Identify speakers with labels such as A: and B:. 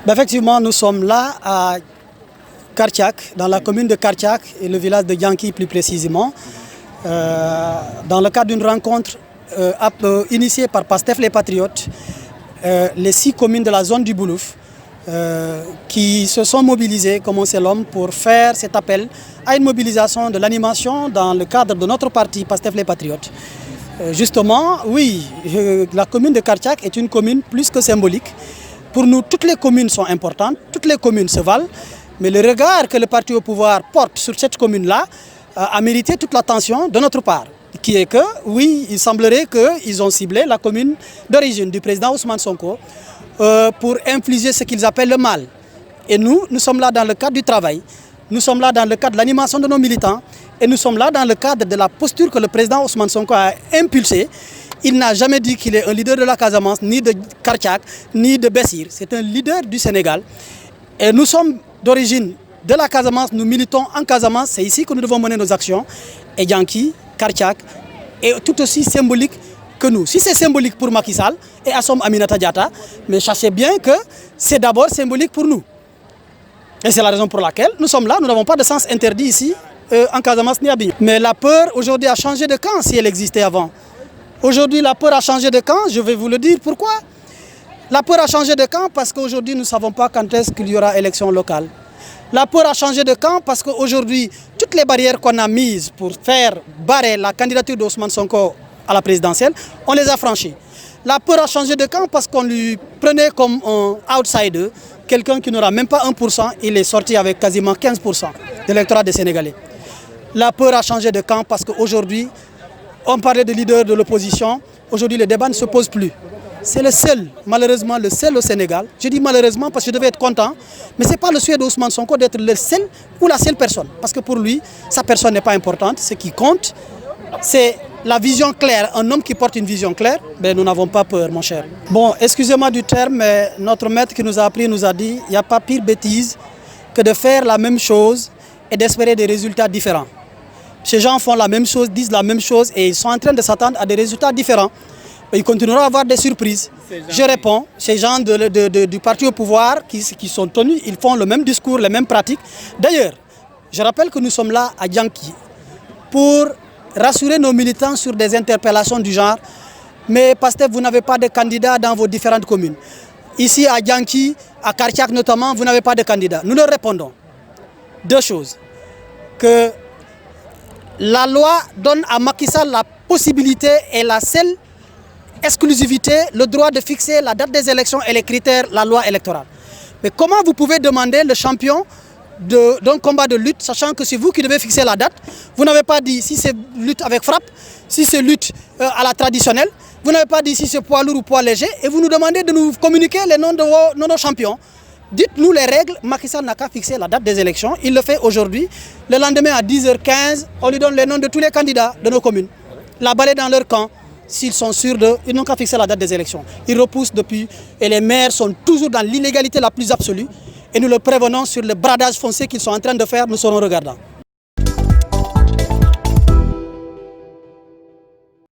A: Effectivement, nous sommes là à Kartiak, dans la commune de Kartiak et le village de Yanki plus précisément, dans le cadre d'une rencontre initiée par PASTEF les Patriotes, les 6 communes de la zone du Boulouf qui se sont mobilisées comme un seul homme pour faire cet appel à une mobilisation de l'animation dans le cadre de notre parti PASTEF les Patriotes. Justement, oui, la commune de Kartiak est une commune plus que symbolique. Pour nous, toutes les communes sont importantes, toutes les communes se valent, mais le regard que le parti au pouvoir porte sur cette commune-là a mérité toute l'attention de notre part, qui est que, oui, il semblerait qu'ils ont ciblé la commune d'origine du président Ousmane Sonko pour infliger ce qu'ils appellent le mal. Et nous sommes là dans le cadre du travail, nous sommes là dans le cadre de l'animation de nos militants, et nous sommes là dans le cadre de la posture que le président Ousmane Sonko a impulsée. Il n'a jamais dit qu'il est un leader de la Casamance, ni de Kartiak, ni de Bessir. C'est un leader du Sénégal. Et nous sommes d'origine de la Casamance, nous militons en Casamance. C'est ici que nous devons mener nos actions. Et Yanki, Kartiak est tout aussi symbolique que nous. Si c'est symbolique pour Macky Sall et Assom Aminata Diatta, mais sachez bien que c'est d'abord symbolique pour nous. Et c'est la raison pour laquelle nous sommes là. Nous n'avons pas de sens interdit ici, en Casamance ni à Bignona. Mais la peur aujourd'hui a changé de camp si elle existait avant. Aujourd'hui, la peur a changé de camp, je vais vous le dire pourquoi. La peur a changé de camp parce qu'aujourd'hui, nous ne savons pas quand est-ce qu'il y aura élection locale. La peur a changé de camp parce qu'aujourd'hui, toutes les barrières qu'on a mises pour faire barrer la candidature d'Ousmane Sonko à la présidentielle, on les a franchies. La peur a changé de camp parce qu'on lui prenait comme un outsider, quelqu'un qui n'aura même pas 1%, il est sorti avec quasiment 15% de l'électorat des Sénégalais. La peur a changé de camp parce qu'aujourd'hui, on parlait de leader de l'opposition. Aujourd'hui, le débat ne se pose plus. C'est le seul, malheureusement, le seul au Sénégal. Je dis malheureusement parce que je devais être content. Mais ce n'est pas le souhait d'Ousmane Sonko d'être le seul ou la seule personne. Parce que pour lui, sa personne n'est pas importante. Ce qui compte, c'est la vision claire. Un homme qui porte une vision claire, ben, nous n'avons pas peur, mon cher. Bon, excusez-moi du terme, mais notre maître qui nous a appris nous a dit il n'y a pas pire bêtise que de faire la même chose et d'espérer des résultats différents. Ces gens font la même chose, disent la même chose et ils sont en train de s'attendre à des résultats différents. Ils continueront à avoir des surprises. Je réponds, ces gens du parti au pouvoir qui sont tenus, ils font le même discours, les mêmes pratiques. D'ailleurs, je rappelle que nous sommes là à Yanki pour rassurer nos militants sur des interpellations du genre. Mais Pastef, vous n'avez pas de candidats dans vos différentes communes. Ici à Yanki, à Kartiak notamment, vous n'avez pas de candidats. Nous leur répondons 2 choses. Que la loi donne à Macky Sall la possibilité et la seule exclusivité, le droit de fixer la date des élections et les critères, la loi électorale. Mais comment vous pouvez demander le champion d'un combat de lutte, sachant que c'est vous qui devez fixer la date? Vous n'avez pas dit si c'est lutte avec frappe, si c'est lutte à la traditionnelle, vous n'avez pas dit si c'est poids lourd ou poids léger, et vous nous demandez de nous communiquer les noms de nos champions. Dites-nous les règles. Macky Sall n'a qu'à fixer la date des élections. Il le fait aujourd'hui. Le lendemain à 10h15, on lui donne les noms de tous les candidats de nos communes. La balle est dans leur camp. S'ils sont sûrs ils n'ont qu'à fixer la date des élections. Ils repoussent depuis et les maires sont toujours dans l'illégalité la plus absolue. Et nous le prévenons sur le bradage foncier qu'ils sont en train de faire, nous serons regardants.